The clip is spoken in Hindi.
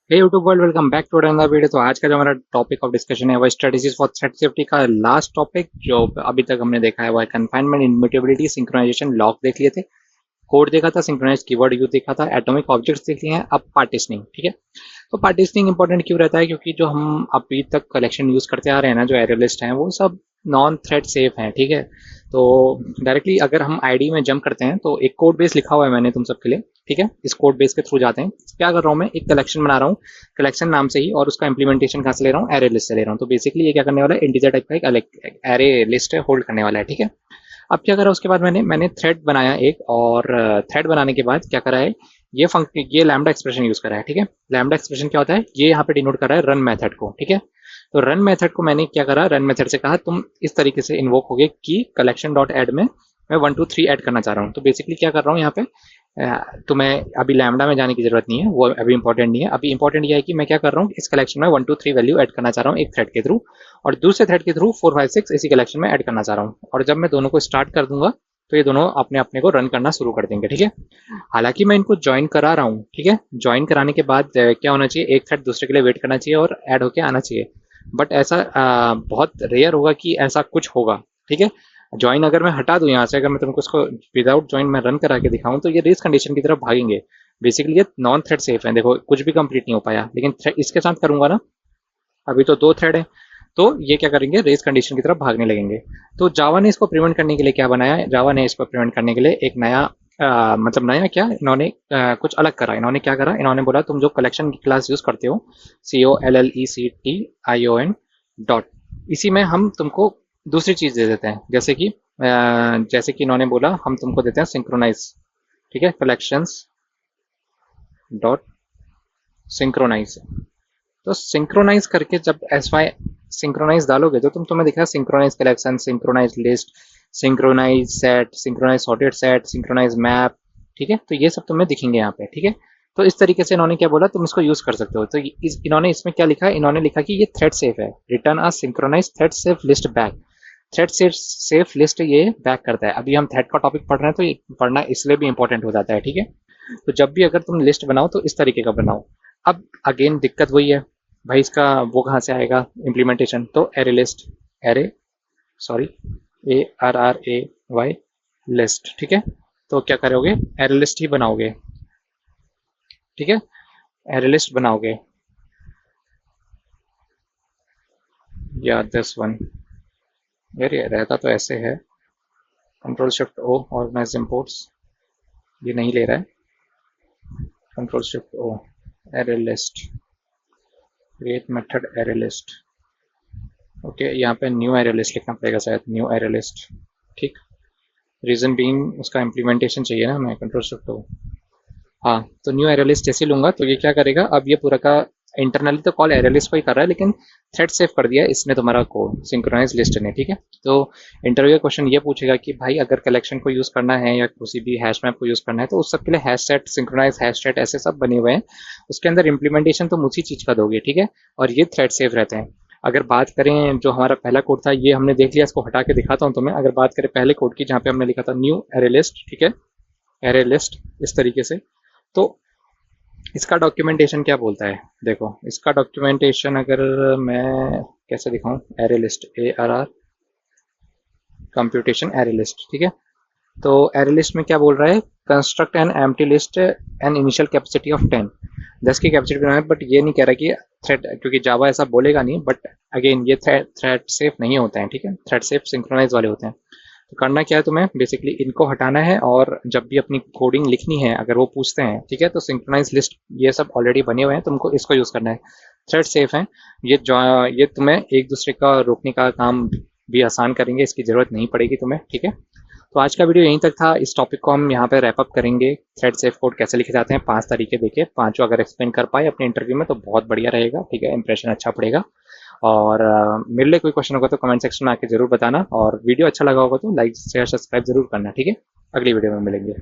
Hey YouTube world, welcome back to another video. तो आज का जो हमारा टॉपिक ऑफ डिस्कशन है वो स्ट्रेटजीज फॉर थ्रेड सेफ्टी का लास्ट टॉपिक जो अभी तक हमने देखा है वो है कन्फाइनमेंट, इम्यूटेबिलिटी, सिंक्रोनाइजेशन, लॉक देख लिए थे, कोड देखा था, सिंक्रोनाइज कीवर्ड यूज देखा था, एटॉमिक ऑब्जेक्ट्स देख लिए हैं। अब पार्टीशनिंग, ठीक है। तो पार्टीशनिंग इंपॉर्टेंट क्यों रहता है? क्योंकि जो हम अभी तक कलेक्शन यूज करते आ रहे हैं ना, जो एरे लिस्ट हैं वो सब नॉन थ्रेड सेफ हैं, ठीक है। तो डायरेक्टली अगर हम आईडी में जंप करते हैं तो एक कोड बेस लिखा हुआ है मैंने तुम सबके लिए, ठीक है। इस कोड बेस के थ्रू जाते हैं। क्या कर रहा हूँ मैं? एक कलेक्शन बना रहा हूँ, कलेक्शन नाम से ही, और उसका इंप्लीमेंटेशन कहाँ से ले रहा हूँ? एरे लिस्ट से ले रहा हूँ। तो बेसिकली ये क्या करने वाला है? इंटीजर टाइप का एक एरे लिस्ट होल्ड करने वाला है, ठीक है। अब क्या करा उसके बाद मैंने थ्रेड बनाया एक, और थ्रेड बनाने के बाद क्या करा है, ये लैम्डा एक्सप्रेशन यूज करा है, ठीक है। लैम्डा एक्सप्रेशन क्या होता है? ये यहाँ पे डिनोट कर रहा है रन मेथड को, ठीक है। तो रन मेथड को मैंने क्या करा, रन मेथड से कहा तुम इस तरीके से इन्वोक हो गए कि कलेक्शन डॉट एड में मैं 1 2 3 ऐड करना चाह रहा हूँ। तो बेसिकली क्या कर रहा हूँ यहाँ पे, तुम्हें अभी लैम्डा में जाने की जरूरत नहीं है, वो अभी इंपॉर्टेंट नहीं है। अभी इंपॉर्टेंट ये है कि मैं क्या कर रहा हूँ, इस कलेक्शन में 1 2 3 वैल्यू ऐड करना चाह रहा हूँ एक थ्रेड के थ्रू, और दूसरे थ्रेड के थ्रू 4 5 6 इसी कलेक्शन में ऐड करना चाह रहा हूँ। और जब मैं दोनों को स्टार्ट कर दूंगा तो ये दोनों अपने अपने को रन करना शुरू कर देंगे, ठीक है। हालांकि मैं इनको ज्वाइन करा रहा हूँ, ठीक है। ज्वाइन कराने के बाद क्या होना चाहिए, एक थ्रेड दूसरे के लिए वेट करना चाहिए और ऐड होके आना चाहिए। बट ऐसा बहुत रेयर होगा कि ऐसा कुछ होगा, ठीक है। ज्वाइन अगर मैं हटा दूं यहाँ से, अगर मैं तुमको इसको विदाउट ज्वाइन में रन करा के दिखाऊं तो ये रेस कंडीशन की तरफ भागेंगे। बेसिकली ये नॉन थ्रेड सेफ है, देखो कुछ भी कंप्लीट नहीं हो पाया, लेकिन इसके साथ करूंगा ना, अभी तो 2 थ्रेड है, तो ये क्या करेंगे, रेस कंडीशन की तरफ भागने लगेंगे। तो जावा ने इसको प्रिवेंट करने के लिए क्या बनाया है, जावा ने इसको प्रिवेंट करने के लिए एक नया मतलब नया क्या, इन्होंने कुछ अलग करा। इन्होंने क्या करा, इन्होंने बोला तुम जो कलेक्शन की क्लास यूज करते हो, COLLECTION डॉट, इसी में हम तुमको दूसरी चीज दे देते हैं। जैसे कि इन्होंने बोला हम तुमको देते हैं सिंक्रोनाइज, ठीक है, कलेक्शंस डॉट सिंक्रोनाइज। तो सिंक्रोनाइज करके जब एस वाई सिंक्रोनाइज डालोगे तो तुम्हें दिखा synchronize collection, synchronize list, synchronize set, synchronize sorted set, synchronize map, ठीक है। तो ये सब तुम्हें दिखेंगे यहाँ पे, ठीक है। तो इस तरीके से इन्होंने क्या बोला, तुम इसको यूज कर सकते हो। तो इन्होंने इसमें क्या लिखा है, इन्होंने लिखा कि ये थ्रेड सेफ है, return a synchronize thread safe list back. Thread safe list ये बैक करता है। अभी हम थ्रेड का टॉपिक पढ़ रहे हैं तो ये पढ़ना इसलिए भी इंपॉर्टेंट हो जाता है, ठीक है। तो जब भी अगर तुम लिस्ट बनाओ तो इस तरीके का बनाओ। अब अगेन दिक्कत वही है भाई, इसका वो कहाँ से आएगा इम्प्लीमेंटेशन? तो array list, array sorry ARRAY list, ठीक है। तो क्या करोगे, एरे लिस्ट ही बनाओगे, ठीक है। एरे लिस्ट बनाओगे, या दिस वन, यार ये रहता तो ऐसे है, control shift O, organize imports, ये नहीं ले रहा है, control shift O, array list, create method array list, okay. यहाँ पे न्यू एरे लिस्ट लिखना पड़ेगा शायद, न्यू एरे लिस्ट, ठीक। रीजन बीइंग उसका इम्प्लीमेंटेशन चाहिए ना हमें, कंट्रोल शिफ्ट O। हाँ, तो न्यू एरे लिस्ट जैसे लूंगा तो ये क्या करेगा, अब ये पूरा का इंटरनली तो कॉल एरे लिस्ट को ही कर रहा है, लेकिन थ्रेड सेव कर दिया इसने तुम्हारा कोड सिंक्रोनाइज लिस्ट ने, ठीक है। तो इंटरव्यू क्वेश्चन ये पूछेगा कि भाई अगर कलेक्शन को यूज करना है या किसी भी हैश मैप को यूज करना है तो उस सब के लिए hash set, synchronize hash set, ऐसे सब बने हुए हैं। उसके अंदर इम्प्लीमेंटेशन तुम उसी चीज का दोगे, ठीक है। और ये थ्रेड सेव रहते हैं। अगर बात करें जो हमारा पहला कोड था, ये हमने देख लिया, इसको हटा के दिखाता हूँ तुम्हें। अगर बात करें पहले कोड की, जहाँ पे हमने लिखा था न्यू एरे लिस्ट, ठीक है, एरे लिस्ट इस तरीके से, तो इसका डॉक्यूमेंटेशन क्या बोलता है, देखो इसका डॉक्यूमेंटेशन अगर मैं कैसे दिखाऊं, array list ARR computation array list, ठीक है। तो एरे लिस्ट में क्या बोल रहा है, construct an empty list an initial capacity of 10 की कैपेसिटी बनाए। बट ये नहीं कह रहा कि थ्रेड, क्योंकि जावा ऐसा बोलेगा नहीं, बट अगेन ये थ्रेड सेफ नहीं होते हैं, ठीक है। थ्रेड सेफ सिंक्रोनाइज वाले होते हैं। तो करना क्या है तुम्हें, बेसिकली इनको हटाना है, और जब भी अपनी कोडिंग लिखनी है अगर वो पूछते हैं, ठीक है, तो सिंक्रोनाइज लिस्ट ये सब ऑलरेडी बने हुए हैं, तुमको इसको यूज करना है। थ्रेड सेफ है ये, जो ये तुम्हें एक दूसरे का रोकने का काम भी आसान करेंगे, इसकी जरूरत नहीं पड़ेगी तुम्हें, ठीक है। तो आज का वीडियो यहीं तक था। इस टॉपिक को हम यहाँ पे रैप अप करेंगे। थ्रेड सेफ कोड कैसे लिखे जाते हैं, 5 तरीके देखे, पांचों अगर एक्सप्लेन कर पाए अपने इंटरव्यू में तो बहुत बढ़िया रहेगा, ठीक है, इंप्रेशन अच्छा पड़ेगा। और मेरे लिए कोई क्वेश्चन होगा तो कमेंट सेक्शन में आके जरूर बताना, और वीडियो अच्छा लगा होगा तो लाइक शेयर सब्सक्राइब जरूर करना, ठीक है। अगली वीडियो में मिलेंगे।